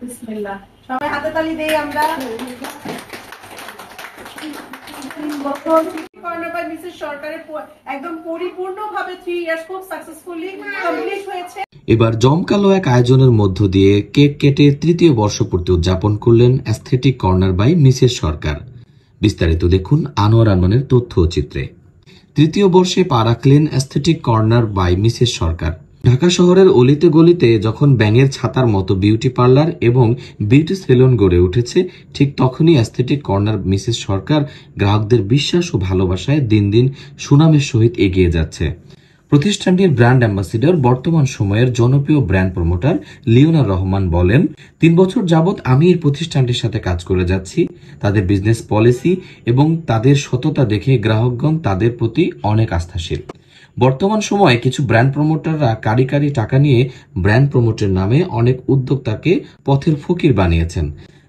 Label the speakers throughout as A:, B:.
A: বিসমিল্লাহ, সবাই হাতে তালি দেই আমরা। একদম পরিপূর্ণভাবে 3 ইয়ার্স খুব সাকসেসফুলি কমপ্লিট হয়েছে।
B: এবার জমকালো এক আয়োজনের মধ্য দিয়ে কেক কেটে তৃতীয় বর্ষপূর্তি উদযাপন করলেন অ্যাস্থেটিক কর্নার বাই মিসেস সরকার। বিস্তারিত দেখুন আনোয়ার আরমানের তথ্য চিত্রে। তৃতীয় বর্ষে পা রাখলেন অ্যাস্থেটিক কর্নার বাই মিসেস সরকার। ঢাকা শহরের অলিতে গলিতে যখন ব্যাঙের ছাতার মতো বিউটি পার্লার এবং বিউটি সেলুন গড়ে উঠেছে, ঠিক তখনই অ্যাস্থেটিক কর্নার মিসেস সরকার গ্রাহকদের বিশ্বাস ও ভালোবাসায় দিন দিন সুনামের সহিত এগিয়ে যাচ্ছে। প্রতিষ্ঠানটির ব্র্যান্ড অ্যাম্বাসিডর বর্তমান সময়ের জনপ্রিয় ব্র্যান্ড প্রমোটার লিওনার রহমান বলেন, 3 বছর যাবৎ আমি এই প্রতিষ্ঠানটির সাথে কাজ করে যাচ্ছি। তাদের বিজনেস পলিসি এবং তাদের সততা দেখে গ্রাহকগণ তাদের প্রতি অনেক আস্থাশীল। বর্তমান সময়ে কিছু ব্র্যান্ড প্রমোটাররা কারি কারি টাকা নিয়ে ব্র্যান্ড প্রমোটের নামে অনেক উদ্যোক্তাকে পথের ফকির বানিয়েছেন,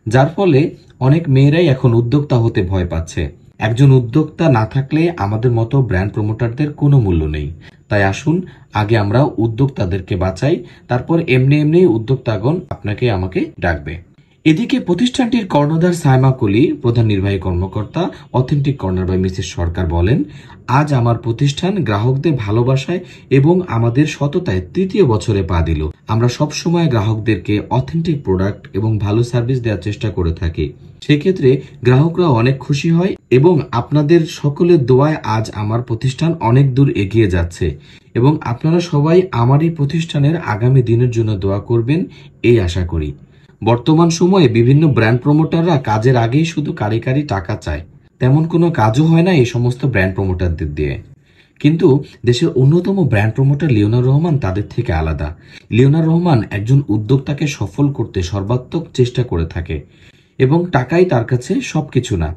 B: যার ফলে অনেক মেয়েরাই এখন উদ্যোক্তা হতে ভয় পাচ্ছে। একজন উদ্যোক্তা না থাকলে আমাদের মতো ব্র্যান্ড প্রমোটারদের কোনো মূল্য নেই। তাই আসুন আগে আমরা উদ্যোক্তাদেরকে বাঁচাই, তারপর এমনি এমনি উদ্যোক্তাগণ আপনাকে আমাকে ডাকবে। এদিকে প্রতিষ্ঠানটির কর্ণধার সায়মা কলি, প্রধান নির্বাহী কর্মকর্তা অথেন্টিক কর্নার বাই মিসেস সরকার বলেন, আজ আমার প্রতিষ্ঠান গ্রাহকদের ভালোবাসায় এবং আমাদের সততায় তৃতীয় বছরে পা দিল। আমরা সবসময় গ্রাহকদেরকে অথেন্টিক প্রোডাক্ট এবং ভালো সার্ভিস দেওয়ার চেষ্টা করে থাকি। সেক্ষেত্রে গ্রাহকরা অনেক খুশি হয় এবং আপনাদের সকলের দোয়ায় আজ আমার প্রতিষ্ঠান অনেক দূর এগিয়ে যাচ্ছে এবং আপনারা সবাই আমার এই প্রতিষ্ঠানের আগামী দিনের জন্য দোয়া করবেন, এই আশা করি। বর্তমান সময়ে বিভিন্ন ব্র্যান্ড প্রমোটাররা কাজের আগেই শুধু কারি কারি টাকা চায়, তেমন কোনো কাজও হয় না এই সমস্ত ব্র্যান্ড প্রমোটারদের দিয়ে। কিন্তু দেশের অন্যতম ব্র্যান্ড প্রমোটার লিওনার রহমান তাদের থেকে আলাদা। লিওনার রহমান একজন উদ্যোক্তাকে সফল করতে সর্বাত্মক চেষ্টা করে থাকে এবং টাকাই তার কাছে সবকিছু না।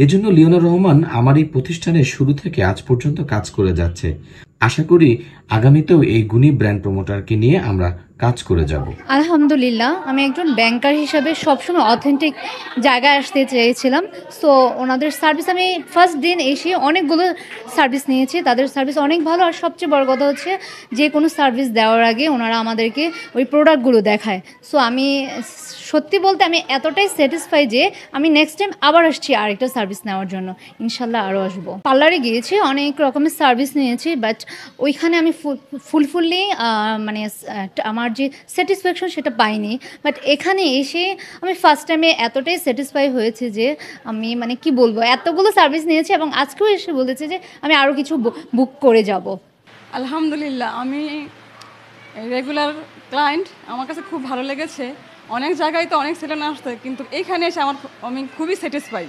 B: এজন্য লিওনার রহমান আমার এই প্রতিষ্ঠানের শুরু থেকে আজ পর্যন্ত কাজ করে যাচ্ছে। আশা করি আগামীতেও এই গুণী ব্র্যান্ড প্রমোটারকে নিয়ে আমরা কাজ করে যাব।
C: আলহামদুলিল্লাহ, আমি একজন ব্যাংকার হিসাবে সবসময় অথেন্টিক জায়গায় আসতে চেয়েছিলাম। সো ওনাদের সার্ভিস আমি ফার্স্ট দিন এসে অনেকগুলো সার্ভিস নিয়েছি, তাদের সার্ভিস অনেক ভালো। আর সবচেয়ে বড় কথা হচ্ছে যে কোনো সার্ভিস দেওয়ার আগে ওনারা আমাদেরকে ওই প্রোডাক্টগুলো দেখায়। সো আমি সত্যি বলতে আমি এতটাই স্যাটিসফাই যে আমি নেক্সট টাইম আবার আসছি আরেকটা সার্ভিস নেওয়ার জন্য। ইনশাল্লাহ আরও আসবো। পার্লারে গিয়েছি, অনেক রকমের সার্ভিস নিয়েছি, বাট ওইখানে আমি ফুলফুললি মানে আমার যে স্যাটিসফ্যাকশন সেটা পাইনি। বাট এখানে এসে আমি ফার্স্ট টাইমে এতটাই স্যাটিসফাই হয়েছে যে আমি মানে কি বলবো, এতগুলো সার্ভিস নিয়েছি এবং আজকেও এসে বলেছে যে আমি আরও কিছু বুক করে যাব।
D: আলহামদুলিল্লাহ, আমি রেগুলার ক্লায়েন্ট, আমার কাছে খুব ভালো লেগেছে। অনেক জায়গায় তো অনেক সেলুন আসতে, কিন্তু এইখানে এসে আমি খুবই স্যাটিসফাই।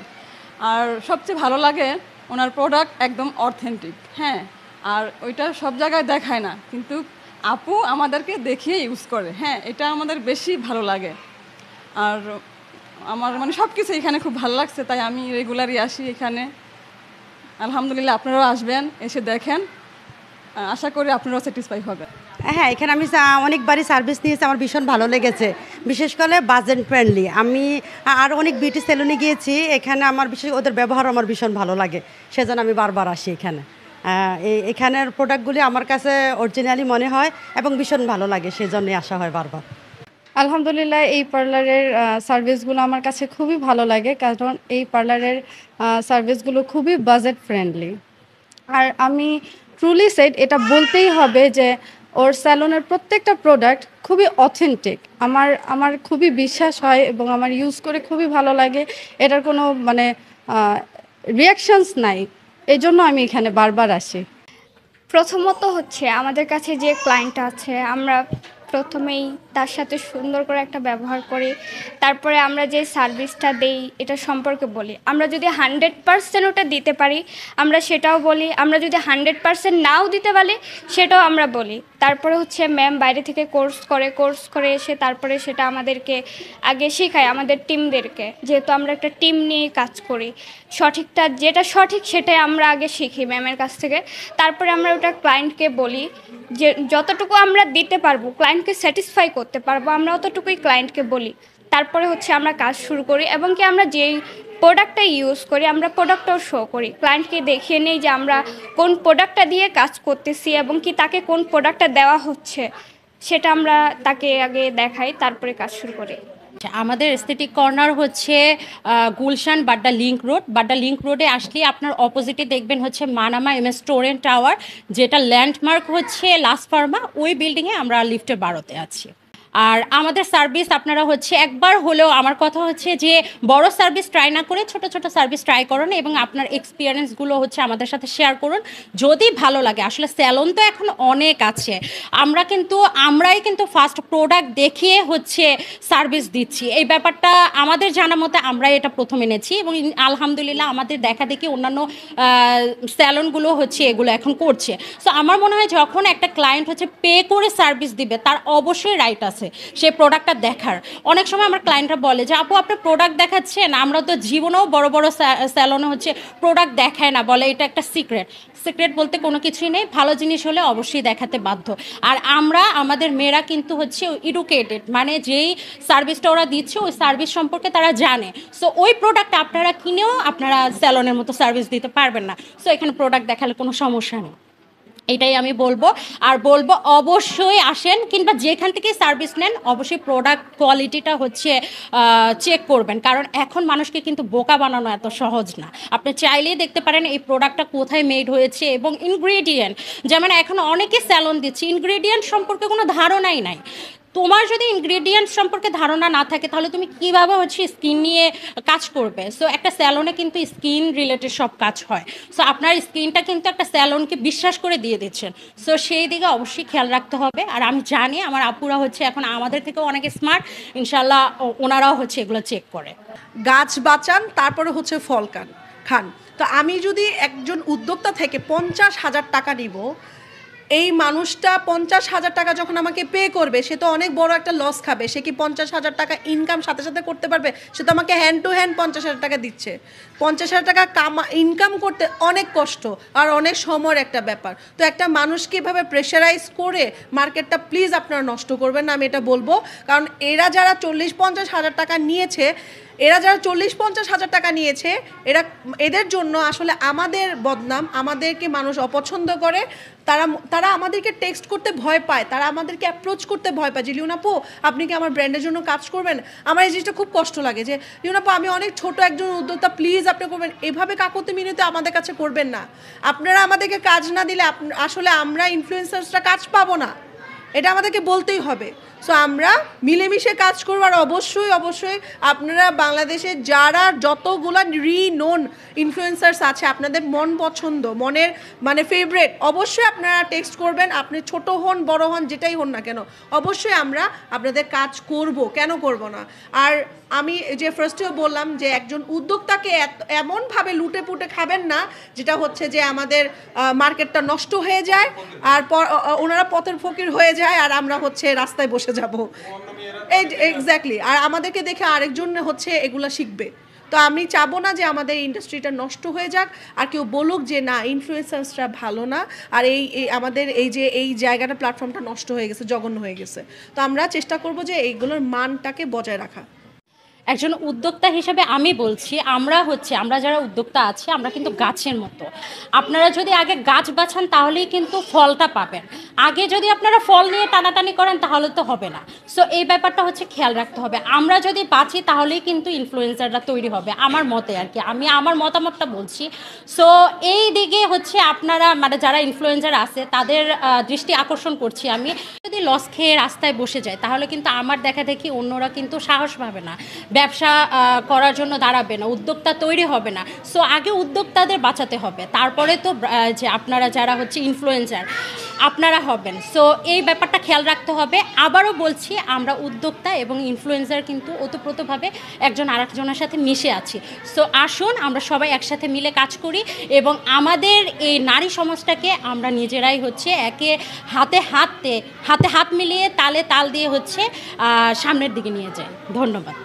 D: আর সবচেয়ে ভালো লাগে ওনার প্রোডাক্ট একদম অথেন্টিক। হ্যাঁ, আর ওইটা সব জায়গায় দেখায় না, কিন্তু আপু আমাদেরকে দেখিয়ে ইউজ করে। হ্যাঁ, এটা আমাদের বেশি ভালো লাগে। আর আমার মানে সব কিছু এখানে খুব ভালো লাগছে, তাই আমি রেগুলারই আসি এখানে। আলহামদুলিল্লাহ, আপনারাও আসবেন, এসে দেখেন। আশা করি আপনারাও স্যাটিসফাই হবে।
E: হ্যাঁ, এখানে আমি অনেকবারই সার্ভিস নিয়েছি, আমার ভীষণ ভালো লেগেছে। বিশেষ করে বাজেট ফ্রেন্ডলি। আমি আরও অনেক বিউটি সেলুনে গিয়েছি, এখানে আমার বিশেষ ওদের ব্যবহার আমার ভীষণ ভালো লাগে, সেজন্য আমি বারবার আসি এখানে। এখানের প্রোডাক্টগুলি আমার কাছে অরিজিনালি মনে হয় এবং ভীষণ ভালো লাগে, সেজন্যই আসা হয় বারবার।
F: আলহামদুলিল্লাহ, এই পার্লারের সার্ভিসগুলো আমার কাছে খুবই ভালো লাগে, কারণ এই পার্লারের সার্ভিসগুলো খুবই বাজেট ফ্রেন্ডলি। আর আমি ট্রুলি সেড এটা বলতেই হবে যে ওর স্যালনের প্রত্যেকটা প্রোডাক্ট খুবই অথেন্টিক। আমার খুবই বিশ্বাস হয় এবং আমার ইউজ করে খুবই ভালো লাগে। এটার কোনো মানে রিয়াকশনস নাই, এই জন্য আমি এখানে বারবার আসি।
G: প্রথমত হচ্ছে আমাদের কাছে যে ক্লায়েন্ট আছে, আমরা প্রথমেই তার সাথে সুন্দর করে একটা ব্যবহার করি। তারপরে আমরা যে সার্ভিসটা দেই এটা সম্পর্কে বলি। আমরা যদি 100% ওটা দিতে পারি আমরা সেটাও বলি, আমরা যদি 100% নাও দিতে পারি সেটাও আমরা বলি। তারপরে হচ্ছে ম্যাম বাইরে থেকে কোর্স করে এসে তারপরে সেটা আমাদেরকে আগে শেখায়, আমাদের টিমদেরকে, যেহেতু আমরা একটা টিম নিয়ে কাজ করি। যেটা সঠিক সেটাই আমরা আগে শিখি ম্যামের কাছ থেকে। তারপরে আমরা ওটা ক্লায়েন্টকে বলি যে যতটুকু আমরা দিতে পারবো, ক্লায়েন্টকে স্যাটিসফাই করতে পারবো, আমরা অতটুকুই ক্লায়েন্টকে বলি। তারপরে হচ্ছে আমরা কাজ শুরু করি এবং কি আমরা যেই প্রোডাক্টটা ইউজ করি আমরা প্রোডাক্টটাও শো করি, ক্লায়েন্টকে দেখিয়ে নেই যে আমরা কোন প্রোডাক্টটা দিয়ে কাজ করতেছি এবং কি তাকে কোন প্রোডাক্টটা দেওয়া হচ্ছে সেটা আমরা তাকে আগে দেখাই, তারপরে কাজ শুরু করি।
H: আমাদের এস্থেটিক কর্নার হচ্ছে গুলশান বাড্ডা লিংক রোডে আসলে আপনার অপোজিটে দেখবেন হচ্ছে Manama M S Torrent tower, যেটা ল্যান্ডমার্ক হচ্ছে লাস ফার্মা, ওই বিল্ডিংয়ে আমরা লিফটে 12তে আছি। আর আমাদের সার্ভিস আপনারা হচ্ছে একবার হলেও, আমার কথা হচ্ছে যে বড় সার্ভিস ট্রাই না করে ছোট ছোট সার্ভিস ট্রাই করুন এবং আপনার এক্সপিরিয়েন্সগুলো হচ্ছে আমাদের সাথে শেয়ার করুন যদি ভালো লাগে। আসলে স্যালন তো এখন অনেক আছে, আমরাই কিন্তু ফার্স্ট প্রোডাক্ট দেখিয়ে হচ্ছে সার্ভিস দিচ্ছি। এই ব্যাপারটা আমাদের জানা মতে আমরাই এটা প্রথম এনেছি এবং আলহামদুলিল্লাহ আমাদের দেখা দেখি অন্যান্য স্যালনগুলো হচ্ছে এগুলো এখন করছে। সো আমার মনে হয় যখন একটা ক্লায়েন্ট হচ্ছে পে করে সার্ভিস দিবে তার অবশ্যই রাইট আছে সেই প্রোডাক্টটা দেখার। অনেক সময় আমার ক্লায়েন্টরা বলে যে আপু আপনি প্রোডাক্ট দেখাচ্ছেন, আমরা তো জীবনেও বড় বড় স্যালনে হচ্ছে প্রোডাক্ট দেখায় না, বলে এটা একটা সিক্রেট বলতে কোনো কিছুই নেই, ভালো জিনিস হলে অবশ্যই দেখাতে বাধ্য। আর আমাদের মেয়েরা কিন্তু হচ্ছে এডুকেটেড, মানে যেই সার্ভিসটা ওরা দিচ্ছে ওই সার্ভিস সম্পর্কে তারা জানে। সো ওই প্রোডাক্ট আপনারা কিনেও আপনারা স্যালনের মতো সার্ভিস দিতে পারবেন না। সো এখানে প্রোডাক্ট দেখালে কোনো সমস্যা নেই, এটাই আমি বলবো। আর বলবো অবশ্যই আসেন, কিংবা যেখান থেকে সার্ভিস নেন অবশ্যই প্রোডাক্ট কোয়ালিটিটা হচ্ছে চেক করবেন, কারণ এখন মানুষকে কিন্তু বোকা বানানো এত সহজ না। আপনি চাইলেই দেখতে পারেন এই প্রোডাক্টটা কোথায় মেড হয়েছে এবং ইনগ্রেডিয়েন্ট, যেমন এখন অনেকে স্যালন দিচ্ছে ইনগ্রেডিয়েন্ট সম্পর্কে কোনো ধারণাই নাই। তোমার যদি ইনগ্রেডিয়েন্টস সম্পর্কে ধারণা না থাকে তাহলে তুমি কিভাবে হচ্ছে স্কিন নিয়ে কাজ করবে? সো একটা স্যালনে কিন্তু স্কিন রিলেটেড সব কাজ হয়। সো আপনার স্কিনটা কিন্তু একটা স্যালনকে বিশ্বাস করে দিয়ে দিচ্ছেন। সো সেই দিকে অবশ্যই খেয়াল রাখতে হবে। আর আমি জানি আমার আপুরা হচ্ছে এখন আমাদের থেকেও অনেক স্মার্ট, ইনশাল্লাহ ওনারাও হচ্ছে এগুলো চেক করে।
A: গাছ বাঁচান, তারপরে হচ্ছে ফল খান। তো আমি যদি একজন উদ্যোক্তা থেকে 50,000 টাকা নিব, এই মানুষটা 50,000 টাকা যখন আমাকে পে করবে সে তো অনেক বড় একটা লস খাবে। সে কি 50,000 টাকা ইনকাম সাথে সাথে করতে পারবে? সে তো আমাকে হ্যান্ড টু হ্যান্ড 50,000 টাকা দিচ্ছে। 50,000 টাকা ইনকাম করতে অনেক কষ্ট আর অনেক সময়ের একটা ব্যাপার। তো একটা মানুষকে এভাবে প্রেশারাইজ করে মার্কেটটা প্লিজ আপনারা নষ্ট করবেন না, আমি এটা বলবো। কারণ যারা 40-50 হাজার টাকা নিয়েছে, যারা 40-50 হাজার টাকা নিয়েছে, এদের জন্য আসলে আমাদের বদনাম, আমাদেরকে মানুষ অপছন্দ করে। তারা আমাদেরকে টেক্সট করতে ভয় পায়, তারা আমাদেরকে অ্যাপ্রোচ করতে ভয় পায় যে লিওন আপু আপনি কি আমার ব্র্যান্ডের জন্য কাজ করবেন? আমার এই জিনিসটা খুব কষ্ট লাগে যে লিওন আপু আমি অনেক ছোট একজন উদ্যোক্তা, প্লিজ আপনি করবেন। এভাবে কাকুতি মিনতি আমাদের কাছে করবেন না। আপনারা আমাদেরকে কাজ না দিলে আসলে আমরা ইনফ্লুয়েন্সার্সরা কাজ পাবো না, এটা আমাদেরকে বলতেই হবে। সো আমরা মিলেমিশে কাজ করবো। আর অবশ্যই আপনারা বাংলাদেশে যারা যতগুলো রিনোন ইনফ্লুয়েন্সার্স আছে, আপনাদের মন পছন্দ, মনের মানে ফেভারেট, অবশ্যই আপনারা টেক্সট করবেন। আপনি ছোট হন বড় হন যেটাই হন না কেন, অবশ্যই আমরা আপনাদের কাজ করব, কেন করব না। আর আমি যে ফার্স্টেও বললাম যে একজন উদ্যোক্তাকে এমনভাবে লুটে পুটে খাবেন না যেটা হচ্ছে যে আমাদের মার্কেটটা নষ্ট হয়ে যায় আর ওনারা পথের ফকির হয়ে যায় আর আমরা হচ্ছে রাস্তায় বসে যাব। এক্স্যাক্টলি। আর আমাদেরকে দেখে আরেকজন হচ্ছে এগুলা শিখবে। তো আমি চাবো না যে আমাদের ইন্ডাস্ট্রিটা নষ্ট হয়ে যাক আর কেউ বলুক যে না ইনফ্লুয়েন্সার্সরা ভালো না আর আমাদের এই জায়গাটা প্ল্যাটফর্মটা নষ্ট হয়ে গেছে, জঘন্য হয়ে গেছে। তো আমরা চেষ্টা করব যে এইগুলোর মানটাকে বজায় রাখা।
H: একজন উদ্যোক্তা হিসেবে আমি বলছি, আমরা যারা উদ্যোক্তা আছি আমরা কিন্তু গাছের মতো। আপনারা যদি আগে গাছ বাছান তাহলেই কিন্তু ফলটা পাবেন। আগে যদি আপনারা ফল নিয়ে টানাটানি করেন তাহলে তো হবে না। সো এই ব্যাপারটা হচ্ছে খেয়াল রাখতে হবে। আমরা যদি বাঁচি তাহলেই কিন্তু ইনফ্লুয়েন্সাররা তৈরি হবে, আমার মতে আর কি, আমি আমার মতামতটা বলছি। সো এই দিকে হচ্ছে আপনারা মানে যারা ইনফ্লুয়েন্সার আছে তাদের দৃষ্টি আকর্ষণ করছি আমি। যদি লস খেয়ে রাস্তায় বসে যায় তাহলে কিন্তু আমার দেখা দেখি অন্যরা কিন্তু সাহস পাবে না, ব্যবসা করার জন্য দাঁড়াবে না, উদ্যোক্তা তৈরি হবে না। সো আগে উদ্যোক্তাদের বাঁচাতে হবে, তারপরে তো যে আপনারা যারা হচ্ছে ইনফ্লুয়েন্সার আপনারা হবেন। সো এই ব্যাপারটা খেয়াল রাখতে হবে। আবারও বলছি আমরা উদ্যোক্তা এবং ইনফ্লুয়েন্সার কিন্তু ওতপ্রোতভাবে একজন আরেকজনের সাথে মিশে আছি। সো আসুন আমরা সবাই একসাথে মিলে কাজ করি এবং আমাদের এই নারী সমাজটাকে আমরা নিজেরাই হচ্ছে হাতে হাত মিলিয়ে তালে তাল দিয়ে হচ্ছে সামনের দিকে নিয়ে যাই। ধন্যবাদ।